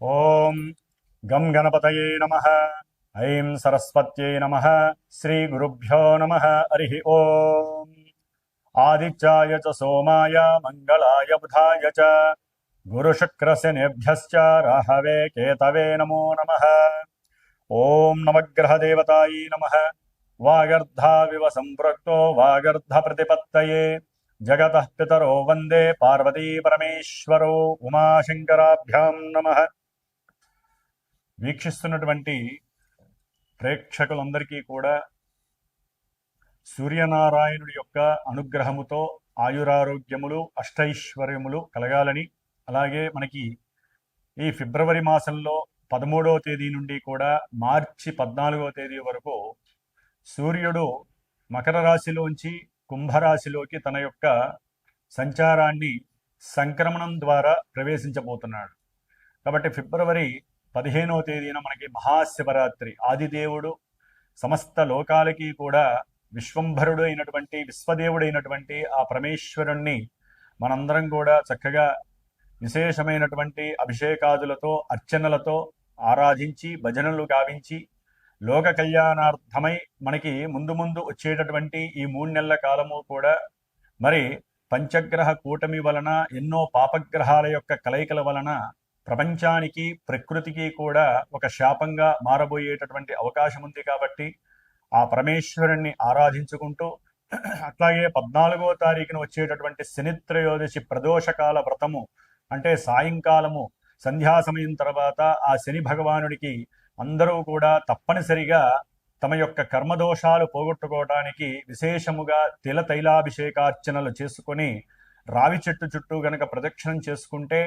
ఓం గం గణపతయే నమః. ఐం సరస్వత్యై నమః. శ్రీ గురుభ్యో నమః. హరి ఓం. ఆదిత్యాయ చ సోమాయ మంగళాయ బుధాయ చ గురుశుక్రశనిభ్యశ్చ రాహవే కేతవే నమో నమః. ఓం నవగ్రహదేవతాయై నమః. వాగర్ధావివ సంపృక్తో వాగర్ధ ప్రతిపత్తయే జగతః పితరో వందే పార్వతీ పరమేశ్వరో ఉమాశంకరాభ్యాం నమః. వీక్షిస్తున్నటువంటి ప్రేక్షకులందరికీ కూడా సూర్యనారాయణుడి యొక్క అనుగ్రహముతో ఆయురారోగ్యములు అష్టైశ్వర్యములు కలగాలని, అలాగే మనకి ఈ ఫిబ్రవరి మాసంలో 13వ తేదీ నుండి కూడా మార్చి 14వ తేదీ వరకు సూర్యుడు మకర రాశిలోంచి కుంభరాశిలోకి తన యొక్క సంచారాన్ని సంక్రమణం ద్వారా ప్రవేశించబోతున్నాడు. కాబట్టి ఫిబ్రవరి 15వ తేదీన మనకి మహాశివరాత్రి. ఆదిదేవుడు సమస్త లోకాలకి కూడా విశ్వంభరుడు అయినటువంటి విశ్వదేవుడైనటువంటి ఆ పరమేశ్వరుణ్ణి మనందరం కూడా చక్కగా విశేషమైనటువంటి అభిషేకాదులతో అర్చనలతో ఆరాధించి భజనలు గావించి లోక కళ్యాణార్థమై మనకి ముందు ముందు వచ్చేటటువంటి ఈ 3 నెలల కాలము కూడా మరి పంచగ్రహ కూటమి వలన ఎన్నో పాపగ్రహాల యొక్క కలయికల వలన ప్రపంచానికి ప్రకృతికి కూడా ఒక శాపంగా మారబోయేటటువంటి అవకాశం ఉంది. కాబట్టి ఆ పరమేశ్వరుణ్ణి ఆరాధించుకుంటూ అట్లాగే 14వ తారీఖున వచ్చేటటువంటి శనిత్రయోదశి ప్రదోషకాల వ్రతము అంటే సాయంకాలము సంధ్యా సమయం తర్వాత ఆ శని భగవానుడికి అందరూ కూడా తప్పనిసరిగా తమ యొక్క కర్మదోషాలు పోగొట్టుకోవడానికి విశేషముగా తిల తైలాభిషేకార్చనలు చేసుకొని రావి చెట్టు చుట్టూ గనక ప్రదక్షిణం చేసుకుంటే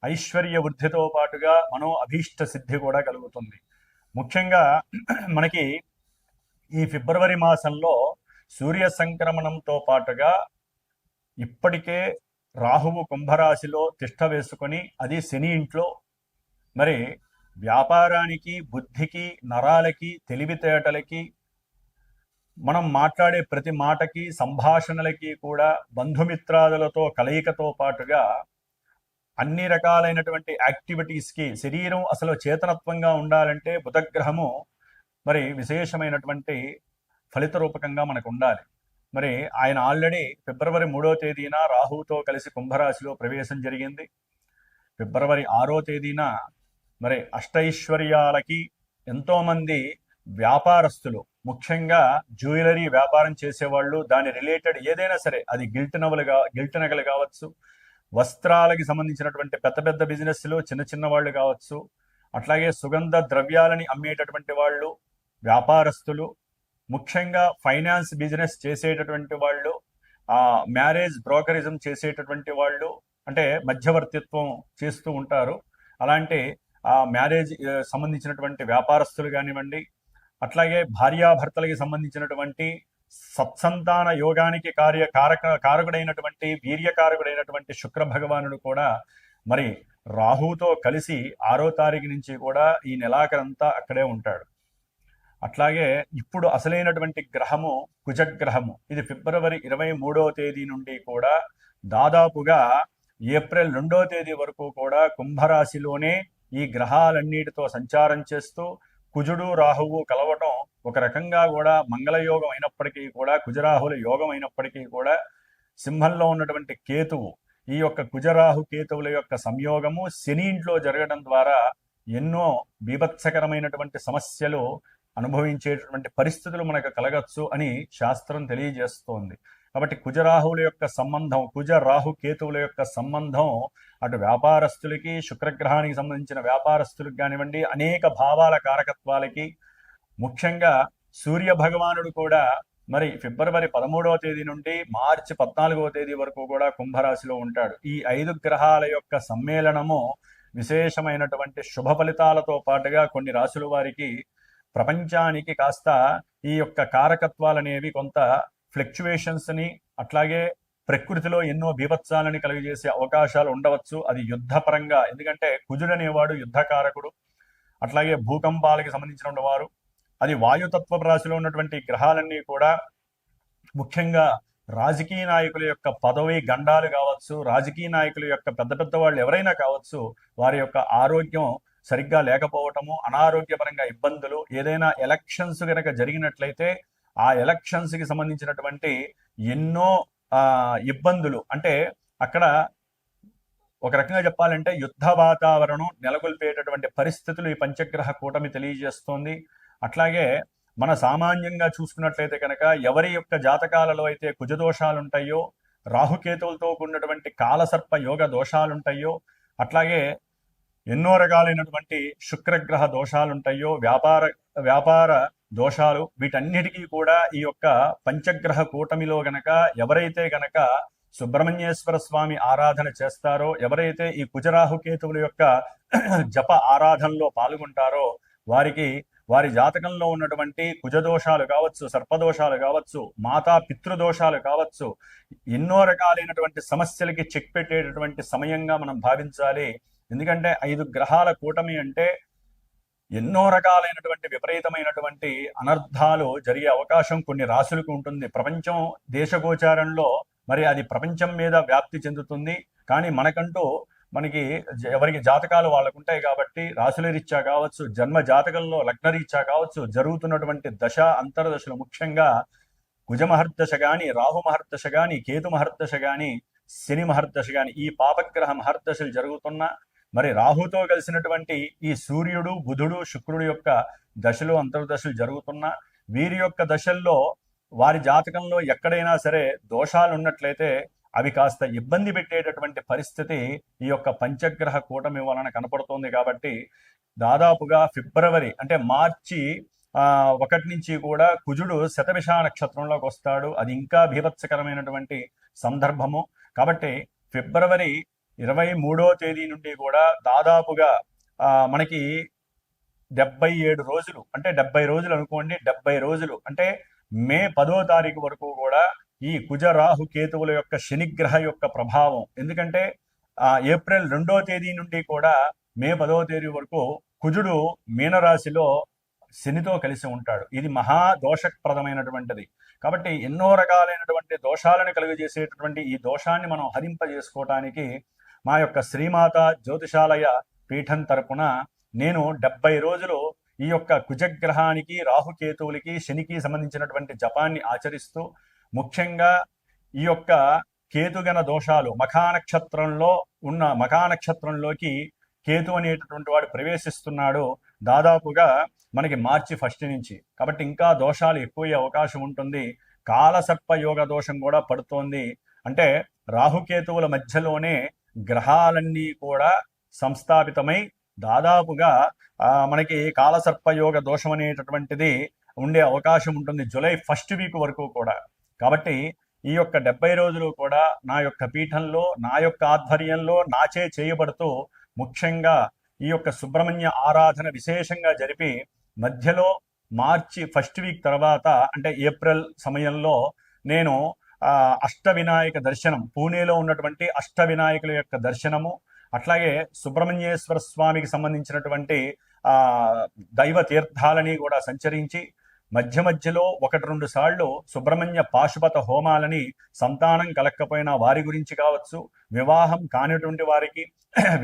ఐశ్వర్య వృద్ధితో పాటుగా మనో అభీష్ట సిద్ధి కూడా కలుగుతుంది. ముఖ్యంగా మనకి ఈ ఫిబ్రవరి మాసంలో సూర్య సంక్రమణంతో పాటుగా ఇప్పటికే రాహువు కుంభరాశిలో తిష్ట వేసుకొని అది శని ఇంట్లో మరి వ్యాపారానికి బుద్ధికి నరాలకి తెలివితేటలకి మనం మాట్లాడే ప్రతి మాటకి సంభాషణలకి కూడా బంధుమిత్రాదులతో కలయికతో పాటుగా అన్ని రకాలైనటువంటి యాక్టివిటీస్కి శరీరం అసలు చేతనత్వంగా ఉండాలంటే బుధగ్రహము మరి విశేషమైనటువంటి ఫలిత రూపకంగా మనకు ఉండాలి. మరి ఆయన ఆల్రెడీ ఫిబ్రవరి 3వ తేదీన రాహువుతో కలిసి కుంభరాశిలో ప్రవేశం జరిగింది. ఫిబ్రవరి 6వ తేదీన మరి అష్టైశ్వర్యాలకి ఎంతోమంది వ్యాపారస్తులు, ముఖ్యంగా జ్యువెలరీ వ్యాపారం చేసేవాళ్ళు, దాని రిలేటెడ్ ఏదైనా సరే, అది గిల్ట్ నగలు కావచ్చు, వస్త్రాలకి సంబంధించినటువంటి పెద్ద పెద్ద బిజినెస్లు, చిన్న చిన్న వాళ్ళు కావచ్చు, అట్లాగే సుగంధ ద్రవ్యాలని అమ్మేటటువంటి వాళ్ళు, వ్యాపారస్తులు, ముఖ్యంగా ఫైనాన్స్ బిజినెస్ చేసేటటువంటి వాళ్ళు, మ్యారేజ్ బ్రోకరిజం చేసేటటువంటి వాళ్ళు, అంటే మధ్యవర్తిత్వం చేస్తూ ఉంటారు. అలాంటి మ్యారేజ్ సంబంధించినటువంటి వ్యాపారస్తులు కానివ్వండి, అట్లాగే భార్యాభర్తలకి సంబంధించినటువంటి సత్సంతాన యోగానికి కారకుడైనటువంటి వీర్యకారకుడైనటువంటి శుక్ర భగవానుడు కూడా మరి రాహుతో కలిసి 6వ తారీఖు నుంచి కూడా ఈ నెలాఖరంతా అక్కడే ఉంటాడు. అట్లాగే ఇప్పుడు అసలైనటువంటి గ్రహము కుజగ్రహము. ఇది ఫిబ్రవరి 23వ తేదీ నుండి కూడా దాదాపుగా ఏప్రిల్ 2వ తేదీ వరకు కూడా కుంభరాశిలోనే ఈ గ్రహాలన్నిటితో సంచారం చేస్తూ కుజుడు రాహువు కలవటం ఒక రకంగా కూడా మంగళయోగం అయినప్పటికీ కూడా, కుజరాహుల యోగం అయినప్పటికీ కూడా, సింహంలో ఉన్నటువంటి కేతువు, ఈ యొక్క కుజరాహు కేతువుల యొక్క సంయోగము శని ఇంట్లో జరగడం ద్వారా ఎన్నో బీభత్సకరమైనటువంటి సమస్యలు అనుభవించేటటువంటి పరిస్థితులు మనకు కలగచ్చు అని శాస్త్రం తెలియజేస్తోంది. కాబట్టి కుజరాహువుల యొక్క సంబంధం, కుజ రాహు కేతువుల యొక్క సంబంధం అటు వ్యాపారస్తులకి, శుక్రగ్రహానికి సంబంధించిన వ్యాపారస్తులకు కానివ్వండి, అనేక భావాల కారకత్వాలకి, ముఖ్యంగా సూర్య భగవానుడు కూడా మరి ఫిబ్రవరి 13వ తేదీ నుండి మార్చి 14వ తేదీ వరకు కూడా కుంభరాశిలో ఉంటాడు. ఈ 5 గ్రహాల యొక్క సమ్మేళనము విశేషమైనటువంటి శుభ ఫలితాలతో పాటుగా కొన్ని రాశుల వారికి ప్రపంచానికి కాస్త ఈ యొక్క కారకత్వాలనేవి కొంత ఫ్లక్చువేషన్స్ని, అట్లాగే ప్రకృతిలో ఎన్నో బీభత్సాలని కలిగజేసే అవకాశాలు ఉండవచ్చు. అది యుద్ధపరంగా, ఎందుకంటే కుజుడు అనేవాడు యుద్ధకారకుడు. అట్లాగే భూకంపాలకి సంబంధించిన వారు, అది వాయుతత్వ రాశిలో ఉన్నటువంటి గ్రహాలన్నీ కూడా ముఖ్యంగా రాజకీయ నాయకుల యొక్క పదవి గండాలు కావచ్చు, రాజకీయ నాయకుల యొక్క పెద్ద పెద్ద వాళ్ళు ఎవరైనా కావచ్చు, వారి యొక్క ఆరోగ్యం సరిగ్గా లేకపోవటము, అనారోగ్యపరంగా ఇబ్బందులు, ఏదైనా ఎలక్షన్స్ కనుక జరిగినట్లయితే ఆ ఎలక్షన్స్కి సంబంధించినటువంటి ఎన్నో ఇబ్బందులు, అంటే అక్కడ ఒక రకంగా చెప్పాలంటే యుద్ధ వాతావరణం నెలకొల్పేటటువంటి పరిస్థితులు ఈ పంచగ్రహ కూటమి తెలియజేస్తోంది. అట్లాగే మన సామాన్యంగా చూసుకున్నట్లయితే కనుక ఎవరి యొక్క జాతకాలలో అయితే కుజదోషాలు ఉంటాయో, రాహుకేతువులతో కూడినటువంటి కాలసర్ప యోగ దోషాలు ఉంటాయో, అట్లాగే ఎన్నో రకాలైనటువంటి శుక్రగ్రహ దోషాలు ఉంటాయో, వ్యాపార దోషాలు, వీటన్నిటికీ కూడా ఈ యొక్క పంచగ్రహ కూటమిలో గనక ఎవరైతే గనక సుబ్రహ్మణ్యేశ్వర స్వామి ఆరాధన చేస్తారో, ఎవరైతే ఈ కుజరాహుకేతువుల యొక్క జప ఆరాధనలో పాల్గొంటారో వారికి వారి జాతకంలో ఉన్నటువంటి కుజదోషాలు కావచ్చు, సర్పదోషాలు కావచ్చు, మాతా పితృదోషాలు కావచ్చు, ఎన్నో రకాలైనటువంటి సమస్యలకి చెక్ పెట్టేటటువంటి సమయంగా మనం భావించాలి. ఎందుకంటే 5 గ్రహాల కూటమి అంటే ఎన్నో రకాలైనటువంటి విపరీతమైనటువంటి అనర్థాలు జరిగే అవకాశం కొన్ని రాశులకు ఉంటుంది. ప్రపంచం దేశగోచారంలో మరి అది ప్రపంచం మీద వ్యాప్తి చెందుతుంది. కానీ మనకి ఎవరికి జాతకాలు వాళ్ళకు ఉంటాయి కాబట్టి రాశుల రీత్యా కావచ్చు, జన్మ జాతకంలో లగ్న రీత్యా కావచ్చు, జరుగుతున్నటువంటి దశ అంతర్దశలు, ముఖ్యంగా కుజ మహర్దశ గాని, రాహు మహర్దశ గాని, కేతు మహర్దశ గాని, శని మహర్దశ గాని, ఈ పాపగ్రహ మహర్దశలు జరుగుతున్నా, మరి రాహుతో కలిసినటువంటి ఈ సూర్యుడు, బుధుడు, శుక్రుడు యొక్క దశలు అంతర్దశలు జరుగుతున్నా, వీరి యొక్క దశల్లో వారి జాతకంలో ఎక్కడైనా సరే దోషాలు ఉన్నట్లయితే అవి కాస్త ఇబ్బంది పెట్టేటటువంటి పరిస్థితి ఈ యొక్క పంచగ్రహ కూటమి వలన కనపడుతోంది. కాబట్టి దాదాపుగా ఫిబ్రవరి అంటే మార్చి 1 నుంచి కూడా కుజుడు శతభిష నక్షత్రంలోకి వస్తాడు. అది ఇంకా బీభత్సకరమైనటువంటి సందర్భము. కాబట్టి ఫిబ్రవరి 23వ తేదీ నుండి కూడా దాదాపుగా మనకి 77 రోజులు, అంటే 70 రోజులు అనుకోండి, 70 రోజులు అంటే మే 10వ తారీఖు వరకు కూడా ఈ కుజ రాహు కేతువుల యొక్క శనిగ్రహ యొక్క ప్రభావం. ఎందుకంటే ఏప్రిల్ 2వ తేదీ నుండి కూడా మే 10వ తేదీ వరకు కుజుడు మీనరాశిలో శనితో కలిసి ఉంటాడు. ఇది మహా దోషప్రదమైనటువంటిది. కాబట్టి ఎన్నో రకాలైనటువంటి దోషాలను కలుగజేసేటటువంటి ఈ దోషాన్ని మనం హరింపజేసుకోవటానికి మా యొక్క శ్రీమాత జ్యోతిషాలయ పీఠం తరపున నేను 70 రోజులు ఈ యొక్క కుజగ్రహానికి, రాహుకేతువులకి, శనికి సంబంధించినటువంటి జపాన్ని ఆచరిస్తూ, ముఖ్యంగా ఈ యొక్క కేతుగణ దోషాలు మఖానక్షత్రంలోకి కేతు అనేటటువంటి వాడు ప్రవేశిస్తున్నాడు దాదాపుగా మనకి మార్చి 1 నుంచి. కాబట్టి ఇంకా దోషాలు ఎక్కువయ్యే అవకాశం ఉంటుంది. కాలసర్ప యోగ దోషం కూడా పడుతోంది. అంటే రాహుకేతువుల మధ్యలోనే గ్రహాలన్నీ కూడా సంస్థాపితమై దాదాపుగా మనకి కాలసర్పయోగ దోషం అనేటటువంటిది ఉండే అవకాశం ఉంటుంది జూలై 1 వీక్ వరకు కూడా. కాబట్టి ఈ యొక్క 70 రోజులు కూడా నా యొక్క పీఠంలో, నా యొక్క ఆధ్వర్యంలో నాచే చేయబడుతూ, ముఖ్యంగా ఈ యొక్క సుబ్రహ్మణ్య ఆరాధన విశేషంగా జరిపి, మధ్యలో మార్చి 1 వీక్ తర్వాత అంటే ఏప్రిల్ సమయంలో నేను అష్టవినాయక దర్శనం, పూణేలో ఉన్నటువంటి అష్టవినాయకుల యొక్క దర్శనము, అట్లాగే సుబ్రహ్మణ్యేశ్వర స్వామికి సంబంధించినటువంటి దైవ తీర్థాలని కూడా సంచరించి, మధ్యలో 1-2 సార్లు సుబ్రహ్మణ్య పాశుపత హోమాలని, సంతానం కలక్కపోయినా వారి గురించి కావచ్చు, వివాహం కానిటువంటి వారికి,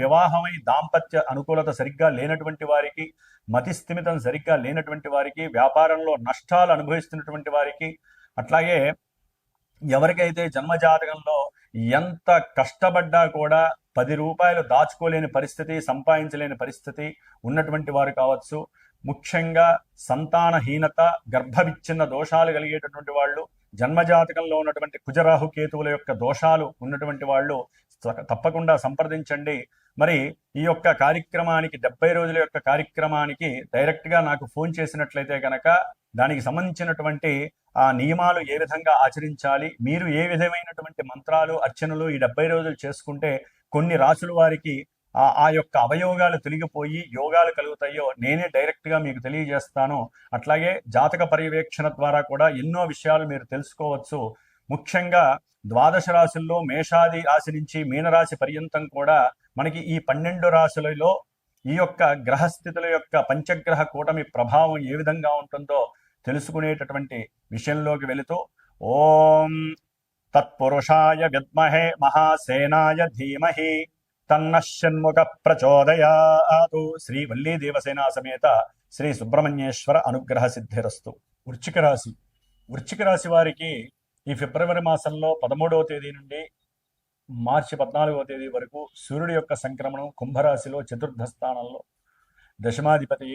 వివాహమై దాంపత్య అనుకూలత సరిగ్గా లేనటువంటి వారికి, మతిస్థిమితం సరిగ్గా లేనటువంటి వారికి, వ్యాపారంలో నష్టాలు అనుభవిస్తున్నటువంటి వారికి, అట్లాగే ఎవరికైతే జన్మజాతకంలో ఎంత కష్టపడ్డా కూడా 10 రూపాయలు దాచుకోలేని పరిస్థితి, సంపాదించలేని పరిస్థితి ఉన్నటువంటి వారు కావచ్చు, ముఖ్యంగా సంతానహీనత, గర్భవిచ్ఛిన్న దోషాలు కలిగేటటువంటి వాళ్ళు, జన్మజాతకంలో ఉన్నటువంటి కుజరాహు కేతువుల యొక్క దోషాలు ఉన్నటువంటి వాళ్ళు తప్పకుండా సంప్రదించండి. మరి ఈ యొక్క కార్యక్రమానికి 70 రోజుల యొక్క కార్యక్రమానికి డైరెక్ట్గా నాకు ఫోన్ చేసినట్లయితే కనుక దానికి సంబంధించినటువంటి నియమాలు ఏ విధంగా ఆచరించాలి, మీరు ఏ విధమైనటువంటి మంత్రాలు, అర్చనలు ఈ 70 రోజులు చేసుకుంటే కొన్ని రాసుల వారికి ఆ యొక్క అవయోగాలు తొలగిపోయి యోగాలు కలుగుతాయో నేనే డైరెక్ట్గా మీకు తెలియజేస్తాను. అట్లాగే జాతక పర్యవేక్షణ ద్వారా కూడా ఎన్నో విషయాలు మీరు తెలుసుకోవచ్చు. ముఖ్యంగా 12 రాశుల్లో మేషాది రాశి నుంచి మీనరాశి పర్యంతం కూడా మనకి ఈ 12 రాశులలో ఈ యొక్క గ్రహస్థితుల యొక్క పంచగ్రహ కూటమి ప్రభావం ఏ విధంగా ఉంటుందో తెలుసుకునేటటువంటి విషయంలోకి వెళుతూ, ఓం తత్పురుషాయ విద్మహే మహాసేనాయ ధీమహి తన్న షణ్ముఖ ప్రచోదయాతు. శ్రీ వల్లీ దేవసేనా సమేత శ్రీ సుబ్రహ్మణ్యేశ్వర అనుగ్రహ సిద్ధిరస్తు. వృశ్చిక రాశి. వృశ్చిక రాశి వారికి ఈ ఫిబ్రవరి మాసంలో 13వ తేదీ నుండి మార్చి 14వ తేదీ వరకు సూర్యుడి యొక్క సంక్రమణం కుంభరాశిలో చతుర్థ స్థానంలో దశమాధిపతి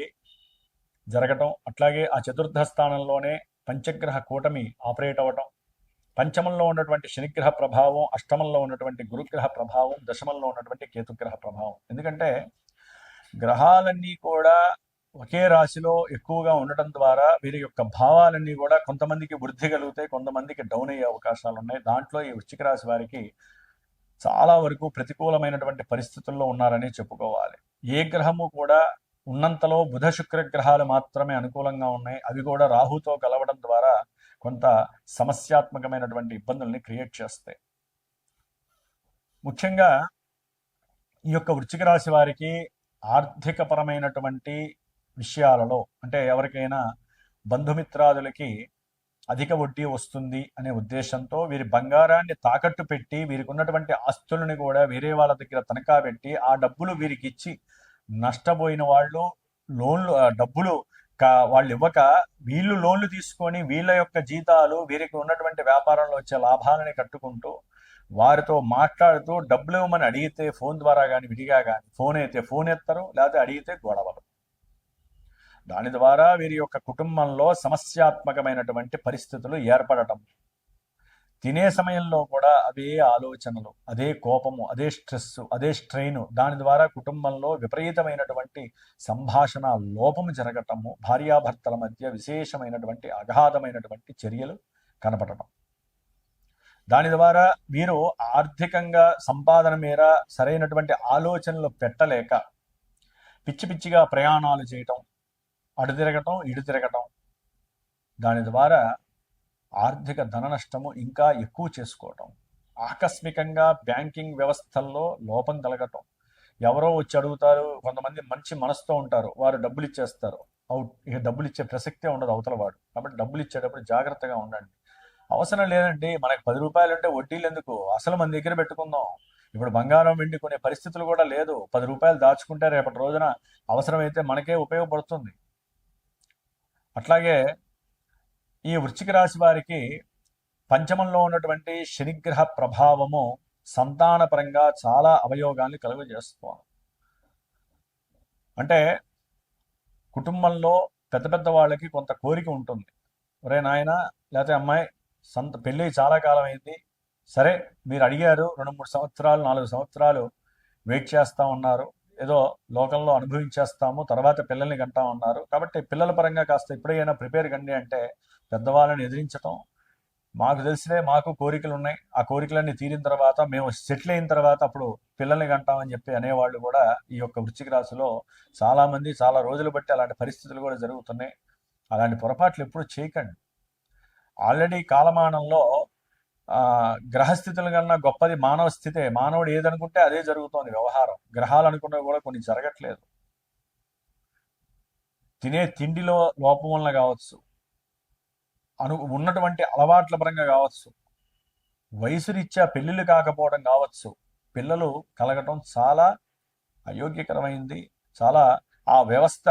జరగటం, అట్లాగే ఆ చతుర్థ స్థానంలోనే పంచగ్రహ కూటమి ఆపరేట్ అవ్వటం, పంచమంలో ఉన్నటువంటి శనిగ్రహ ప్రభావం, అష్టమంలో ఉన్నటువంటి గురుగ్రహ ప్రభావం, దశమంలో ఉన్నటువంటి కేతుగ్రహ ప్రభావం. ఎందుకంటే గ్రహాలన్నీ కూడా ఒకే రాశిలో ఎక్కువగా ఉండటం ద్వారా వీరి యొక్క భావాలన్నీ కూడా కొంతమందికి వృద్ధి కలుగుతాయి, కొంతమందికి డౌన్ అయ్యే అవకాశాలు ఉన్నాయి. దాంట్లో ఈ వృశ్చిక రాశి వారికి చాలా వరకు ప్రతికూలమైనటువంటి పరిస్థితుల్లో ఉన్నారని చెప్పుకోవాలి. ఏ గ్రహము కూడా ఉన్నంతలో బుధ శుక్ర గ్రహాలు మాత్రమే అనుకూలంగా ఉన్నాయి. అవి కూడా రాహుతో కలవడం ద్వారా కొంత సమస్యాత్మకమైనటువంటి ఇబ్బందుల్ని క్రియేట్ చేస్తాయి. ముఖ్యంగా ఈ యొక్క వృశ్చిక రాశి వారికి ఆర్థికపరమైనటువంటి విషయాలలో, అంటే ఎవరికైనా బంధుమిత్రాదులకి అధిక వడ్డీ వస్తుంది అనే ఉద్దేశంతో వీరి బంగారాన్ని తాకట్టు పెట్టి వీరికి ఉన్నటువంటి ఆస్తులను కూడా వేరే వాళ్ళ దగ్గర తనఖా పెట్టి ఆ డబ్బులు వీరికి ఇచ్చి నష్టపోయిన వాళ్ళు లోన్లు డబ్బులు వాళ్ళు ఇవ్వక వీళ్ళు లోన్లు తీసుకొని వీళ్ళ యొక్క జీతాలు వీరికి ఉన్నటువంటి వ్యాపారంలో వచ్చే లాభాలని కట్టుకుంటూ వారితో మాట్లాడుతూ డబ్బులు ఇవ్వమని అడిగితే ఫోన్ ద్వారా కానీ విడిగా కానీ ఫోన్ అయితే ఫోన్ ఎత్తరు, లేకపోతే అడిగితే గొడవలు. దాని ద్వారా వీరి యొక్క కుటుంబంలో సమస్యాత్మకమైనటువంటి పరిస్థితులు ఏర్పడటం, తినే సమయంలో కూడా అదే ఆలోచనలు, అదే కోపము, అదే స్ట్రెస్, అదే స్ట్రెయిన్, దాని ద్వారా కుటుంబంలో విపరీతమైనటువంటి సంభాషణ లోపము జరగటము, భార్యాభర్తల మధ్య విశేషమైనటువంటి అగాధమైనటువంటి చర్యలు కనపడటం. దాని ద్వారా వీరు ఆర్థికంగా సంపాదన మేర సరైనటువంటి ఆలోచనలు పెట్టలేక పిచ్చి పిచ్చిగా ప్రయాణాలు చేయటం, అటు తిరగటం ఇటు తిరగటం, దాని ద్వారా ఆర్థిక ధన నష్టము ఇంకా ఎక్కువ చేసుకోవటం, ఆకస్మికంగా బ్యాంకింగ్ వ్యవస్థల్లో లోపం కలగటం, ఎవరో వచ్చి అడుగుతారు, కొంతమంది మంచి మనసుతో ఉంటారు, వారు డబ్బులు ఇచ్చేస్తారు, ఇక డబ్బులు ఇచ్చే ప్రసక్తే ఉండదు అవతల వాడు. కాబట్టి డబ్బులు ఇచ్చేటప్పుడు జాగ్రత్తగా ఉండండి. అవసరం లేదండి, మనకి 10 రూపాయలు ఉంటే వడ్డీలు ఎందుకు, అసలు మన దగ్గర పెట్టుకుందాం. ఇప్పుడు బంగారం వెండి కొనే పరిస్థితులు కూడా లేదు. 10 రూపాయలు దాచుకుంటే రేపటి రోజున అవసరమైతే మనకే ఉపయోగపడుతుంది. అట్లాగే ఈ వృశ్చిక రాశి వారికి పంచమంలో ఉన్నటువంటి శనిగ్రహ ప్రభావము సంతానపరంగా చాలా అవయోగాన్ని కలుగజేస్తుంది. అంటే కుటుంబంలో పెద్ద పెద్ద వాళ్ళకి కొంత కోరిక ఉంటుంది, ఒరే నాయన లేకపోతే అమ్మాయి పెళ్ళి చాలా కాలం అయింది, సరే మీరు అడిగారు, 2-3 సంవత్సరాలు 4 సంవత్సరాలు వెయిట్ చేస్తూ ఉన్నారు, ఏదో లోకంలో అనుభవించేస్తాము, తర్వాత పిల్లల్ని కంటా ఉన్నారు, కాబట్టి పిల్లల పరంగా కాస్త ఇప్పుడైనా ప్రిపేర్ కండి అంటే పెద్దవాళ్ళని ఎదిరించటం, మాకు తెలిసినే మాకు కోరికలు ఉన్నాయి, ఆ కోరికలన్నీ తీరిన తర్వాత మేము సెటిల్ అయిన తర్వాత అప్పుడు పిల్లల్ని కంటామని చెప్పి అనేవాళ్ళు కూడా ఈ యొక్క వృశ్చిక రాశిలో చాలామంది చాలా రోజులు బట్టి అలాంటి పరిస్థితులు కూడా జరుగుతున్నాయి. అలాంటి పొరపాట్లు ఎప్పుడు చేయకండి. ఆల్రెడీ కాలమానంలో గ్రహస్థితుల కన్నా గొప్పది మానవ స్థితే. మానవుడు ఏదనుకుంటే అదే జరుగుతోంది వ్యవహారం. గ్రహాలు అనుకున్నవి కూడా కొన్ని జరగట్లేదు. తినే తిండిలో లోపం వలన కావచ్చు, ఉన్నటువంటి అలవాట్ల పరంగా కావచ్చు, వయసు రీత్యా పెళ్ళిళ్ళు కాకపోవడం కావచ్చు, పిల్లలు కలగటం చాలా అయోగ్యకరమైంది. చాలా ఆ వ్యవస్థ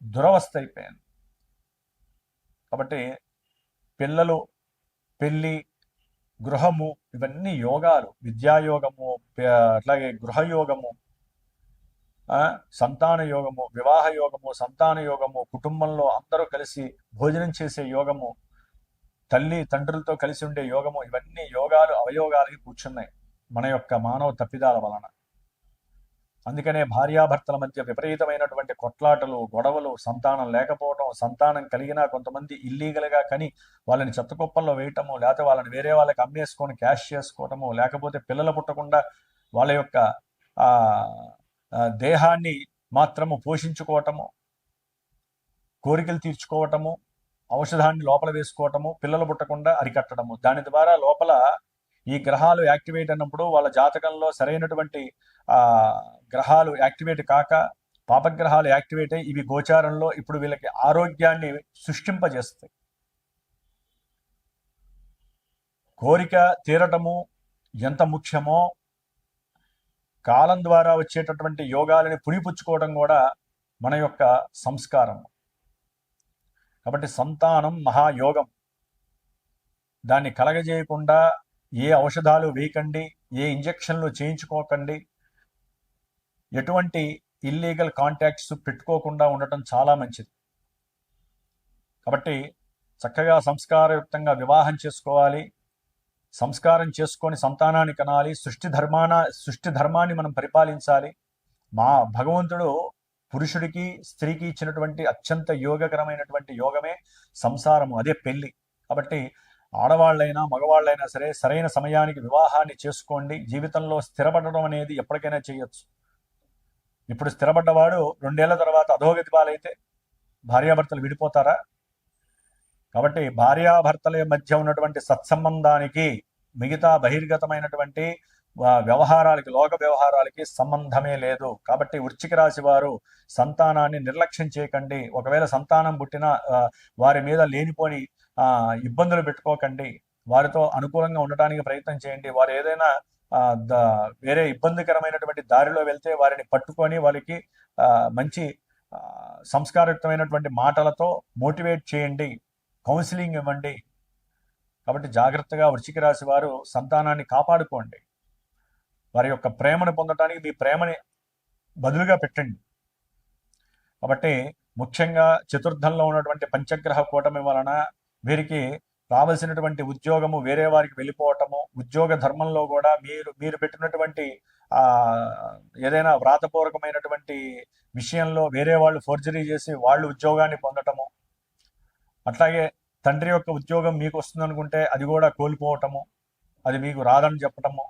దురవస్థ అయిపోయింది. కాబట్టి పిల్లలు, పెళ్ళి, గృహము, ఇవన్నీ యోగాలు. విద్యాయోగము, అట్లాగే గృహయోగము, సంతాన యోగము, వివాహ యోగము, సంతాన యోగము, కుటుంబంలో అందరూ కలిసి భోజనం చేసే యోగము, తల్లి తండ్రులతో కలిసి ఉండే యోగము, ఇవన్నీ యోగాలు అవయోగాలకి కూర్చున్నాయి మన యొక్క మానవ తప్పిదాల వలన. అందుకనే భార్యాభర్తల మధ్య విపరీతమైనటువంటి కొట్లాటలు, గొడవలు, సంతానం లేకపోవటం, సంతానం కలిగినా కొంతమంది ఇల్లీగల్గా కని వాళ్ళని చెత్తకుప్పల్లో వేయటము, లేకపోతే వాళ్ళని వేరే వాళ్ళకి అమ్మేసుకొని క్యాష్ చేసుకోవటము, లేకపోతే పిల్లలు పుట్టకుండా వాళ్ళ యొక్క దేహాన్ని మాత్రము పోషించుకోవటము, కోరికలు తీర్చుకోవటము, ఔషధాన్ని లోపల వేసుకోవటము, పిల్లలు పుట్టకుండా అరికట్టడము. దాని ద్వారా లోపల ఈ గ్రహాలు యాక్టివేట్ అన్నప్పుడు వాళ్ళ జాతకంలో సరైనటువంటి గ్రహాలు యాక్టివేట్ కాక పాపగ్రహాలు యాక్టివేట్ అయ్యి ఇవి గోచారంలో ఇప్పుడు వీళ్ళకి ఆరోగ్యాన్ని సృష్టింపజేస్తాయి. కోరిక తీరటము ఎంత ముఖ్యమో కాలం ద్వారా వచ్చేటటువంటి యోగాలని పుణిపుచ్చుకోవడం కూడా మన యొక్క సంస్కారం. కాబట్టి సంతానం మహాయోగం. దాన్ని కలగజేయకుండా ఏ ఔషధాలు వేయకండి, ఏ ఇంజెక్షన్లు చేయించుకోకండి, ఎటువంటి ఇల్లీగల్ కాంటాక్ట్స్ పెట్టుకోకుండా ఉండటం చాలా మంచిది. కాబట్టి చక్కగా సంస్కారయుక్తంగా వివాహం చేసుకోవాలి, సంస్కారం చేసుకొని సంతానాన్ని కనాలి, సృష్టి ధర్మాన్ని మనం పరిపాలించాలి. మా భగవంతుడు పురుషుడికి స్త్రీకి ఇచ్చినటువంటి అత్యంత యోగకరమైనటువంటి యోగమే సంసారము, అదే పెళ్లి. కాబట్టి ఆడవాళ్ళైనా మగవాళ్ళైనా సరే సరైన సమయానికి వివాహాన్ని చేసుకోండి. జీవితంలో స్థిరపడడం అనేది ఎప్పటికైనా చేయొచ్చు. ఇప్పుడు స్థిరపడ్డవాడు 2 ఏళ్ల తర్వాత అధోగతి పాలైతే భార్యాభర్తలు విడిపోతారా? కాబట్టి భార్యాభర్తల మధ్య ఉన్నటువంటి సత్సంబంధానికి మిగతా బహిర్గతమైనటువంటి వ్యవహారాలకి, లోక వ్యవహారాలకి సంబంధమే లేదు. కాబట్టి వృశ్చిక రాశి వారు సంతానాన్ని నిర్లక్ష్యం చేయకండి. ఒకవేళ సంతానం పుట్టినా వారి మీద లేనిపోని ఇబ్బందులు పెట్టుకోకండి. వారితో అనుకూలంగా ఉండటానికి ప్రయత్నం చేయండి. వారు ఏదైనా వేరే ఇబ్బందికరమైనటువంటి దారిలో వెళ్తే వారిని పట్టుకొని వాళ్ళకి మంచి సంస్కారయుక్తమైనటువంటి మాటలతో మోటివేట్ చేయండి, కౌన్సిలింగ్ ఇవ్వండి. కాబట్టి జాగ్రత్తగా వృశ్చిక రాశి వారు సంతానాన్ని కాపాడుకోండి. వారి యొక్క ప్రేమను పొందటానికి మీ ప్రేమని బదులుగా పెట్టండి. కాబట్టి ముఖ్యంగా చతుర్థంలో ఉన్నటువంటి పంచగ్రహ కూటమి వలన వీరికి రావాల్సినటువంటి ఉద్యోగము వేరే వారికి వెళ్ళిపోవటము, ఉద్యోగ ధర్మంలో కూడా మీరు పెట్టినటువంటి ఏదైనా వ్రాతపూర్వకమైనటువంటి విషయంలో వేరే వాళ్ళు ఫోర్జరీ చేసి వాళ్ళు ఉద్యోగాన్ని పొందటము, అట్లాగే తండ్రి యొక్క ఉద్యోగం మీకు వస్తుంది అనుకుంటే అది కూడా కోల్పోవటము, అది మీకు రాదని చెప్పటము,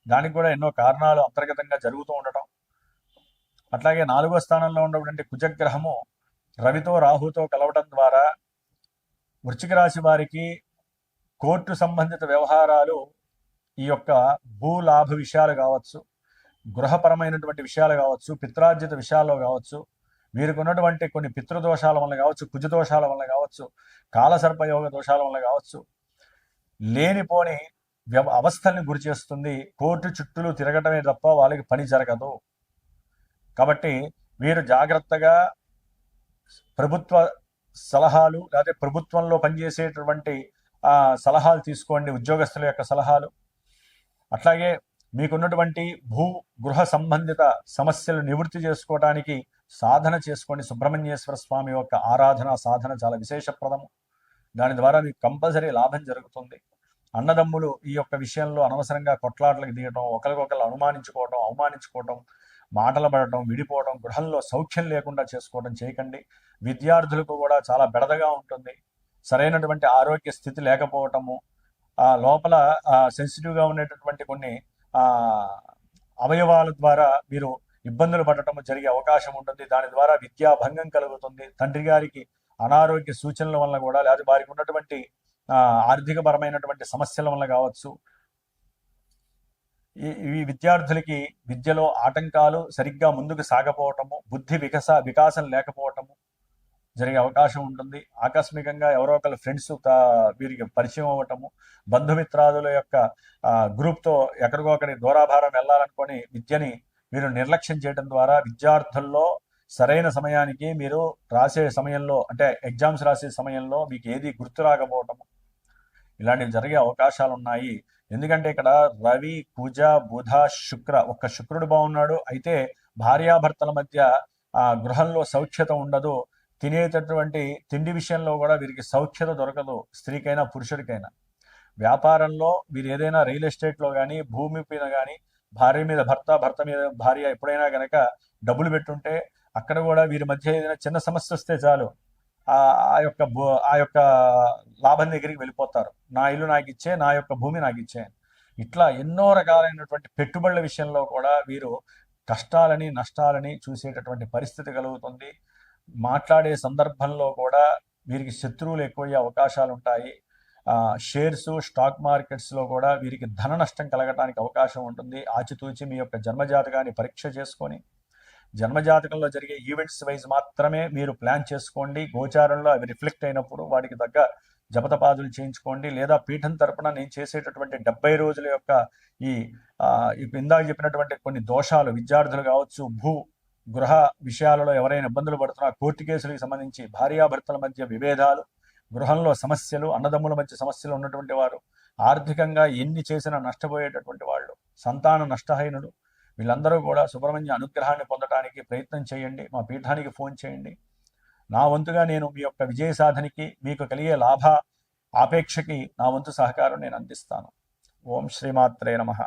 దానికి కూడా ఎన్నో కారణాలు అంతర్గతంగా జరుగుతూ ఉండటం. అట్లాగే 4వ స్థానంలో ఉన్నటువంటి కుజగ్రహము రవితో రాహుతో కలవటం ద్వారా వృశ్చిక రాశి వారికి కోర్టు సంబంధిత వ్యవహారాలు, ఈ యొక్క భూలాభ విషయాలు కావచ్చు, గృహపరమైనటువంటి విషయాలు కావచ్చు, పిత్రార్జిత విషయాల్లో కావచ్చు, వీరికి ఉన్నటువంటి కొన్ని పితృదోషాల వల్ల కావచ్చు, కుజదోషాల వల్ల కావచ్చు, కాలసర్పయోగ దోషాల వల్ల కావచ్చు, లేనిపోని అవస్థల్ని గురి చేస్తుంది. కోర్టు చుట్టూ తిరగటమే తప్ప వాళ్ళకి పని జరగదు. కాబట్టి వీరు జాగ్రత్తగా ప్రభుత్వ సలహాలు లేకపోతే ప్రభుత్వంలో పనిచేసేటువంటి సలహాలు తీసుకోండి, ఉద్యోగస్తుల యొక్క సలహాలు. అట్లాగే మీకున్నటువంటి గృహ సంబంధిత సమస్యలు నివృత్తి చేసుకోవడానికి సాధన చేసుకోండి. సుబ్రహ్మణ్యేశ్వర స్వామి యొక్క ఆరాధన సాధన చాలా విశేషప్రదము. దాని ద్వారా మీకు కంపల్సరీ లాభం జరుగుతుంది. అన్నదమ్ములు ఈ యొక్క విషయంలో అనవసరంగా కొట్లాటలకు దిగటం, ఒకరికొకరు అనుమానించుకోవటం, అవమానించుకోవటం, మాటలు పడటం, విడిపోవడం, గృహంలో సౌఖ్యం లేకుండా చేసుకోవడం చేయకండి. విద్యార్థులకు కూడా చాలా బెడదగా ఉంటుంది. సరైనటువంటి ఆరోగ్య స్థితి లేకపోవటము, లోపల సెన్సిటివ్గా ఉండేటటువంటి కొన్ని అవయవాల ద్వారా మీరు ఇబ్బందులు పడటం జరిగే అవకాశం ఉంటుంది. దాని ద్వారా విద్యాభంగం కలుగుతుంది. తండ్రి గారికి అనారోగ్య సూచనల వల్ల కూడా, లేదా వారికి ఉన్నటువంటి ఆర్థికపరమైనటువంటి సమస్యల వల్ల కావచ్చు, ఈ విద్యార్థులకి విద్యలో ఆటంకాలు, సరిగ్గా ముందుకు సాగపోవటము, బుద్ధి వికాసం లేకపోవటము జరిగే అవకాశం ఉంటుంది. ఆకస్మికంగా ఎవరో ఒకరు ఫ్రెండ్స్ వీరికి పరిచయం అవ్వటము, బంధుమిత్రాదుల యొక్క గ్రూప్తో ఎక్కడికొకరి దూరాభారం వెళ్ళాలనుకొని విద్యని మీరు నిర్లక్ష్యం చేయడం ద్వారా విద్యార్థుల్లో సరైన సమయానికి మీరు రాసే సమయంలో, అంటే ఎగ్జామ్స్ రాసే సమయంలో మీకు ఏది గుర్తు రాకపోవటము, ఇలాంటివి జరిగే అవకాశాలు ఉన్నాయి. ఎందుకంటే ఇక్కడ రవి, కుజ, బుధ, శుక్ర, ఒక్క శుక్రుడు బాగున్నాడు. అయితే భార్యాభర్తల మధ్య గృహంలో సౌఖ్యత ఉండదు. తినేటటువంటి తిండి విషయంలో కూడా వీరికి సౌఖ్యత దొరకదు, స్త్రీకైనా పురుషుడికైనా. వ్యాపారంలో వీరు ఏదైనా రియల్ ఎస్టేట్లో కానీ, భూమి మీద కానీ, భార్య మీద భర్త, భర్త మీద భార్య ఎప్పుడైనా కనుక డబ్బులు పెట్టుంటే అక్కడ కూడా వీరి మధ్య ఏదైనా చిన్న సమస్య వస్తే చాలు ఆ యొక్క లాభం దగ్గరికి వెళ్ళిపోతారు. నా ఇల్లు నాకు ఇచ్చే, నా యొక్క భూమి నాకు ఇచ్చే. ఇట్లా ఎన్నో రకాలైనటువంటి పెట్టుబడుల విషయంలో కూడా వీరు కష్టాలని, నష్టాలని చూసేటటువంటి పరిస్థితి కలుగుతుంది. మాట్లాడే సందర్భంలో కూడా వీరికి శత్రువులు ఎక్కువయ్యే అవకాశాలు ఉంటాయి. షేర్స్, స్టాక్ మార్కెట్స్లో కూడా వీరికి ధన నష్టం కలగటానికి అవకాశం ఉంటుంది. ఆచితూచి మీ యొక్క జన్మజాతకాన్ని పరీక్ష చేసుకొని, జన్మజాతకంలో జరిగే ఈవెంట్స్ వైజ్ మాత్రమే మీరు ప్లాన్ చేసుకోండి. గోచారంలో అవి రిఫ్లెక్ట్ అయినప్పుడు వాటికి తగ్గ జపతపాదులు చేయించుకోండి. లేదా పీఠం తరపున నేను చేసేటటువంటి 70 రోజుల యొక్క ఈ ఇప్పుడు ఇందాక చెప్పినటువంటి కొన్ని దోషాలు, విద్యార్థులు కావచ్చు, గృహ విషయాలలో ఎవరైనా ఇబ్బందులు పడుతున్నా, కోర్టు కేసులకు సంబంధించి భార్యాభర్తల మధ్య విభేదాలు, గృహంలో సమస్యలు, అన్నదమ్ముల మధ్య సమస్యలు ఉన్నటువంటి వారు, ఆర్థికంగా ఎన్ని చేసినా నష్టపోయేటటువంటి వాళ్ళు, సంతాన నష్టహీనులు, వీళ్ళందరూ కూడా సుబ్రహ్మణ్య అనుగ్రహాన్ని పొందడానికి ప్రయత్నం చేయండి. మా పీఠానికి ఫోన్ చేయండి. నా వంతుగా నేను మీ యొక్క విజయ సాధనకి, మీకు కలిగే లాభ ఆపేక్షకి నా వంతు సహకారం నేను అందిస్తాను. ఓం శ్రీమాత్రే నమః.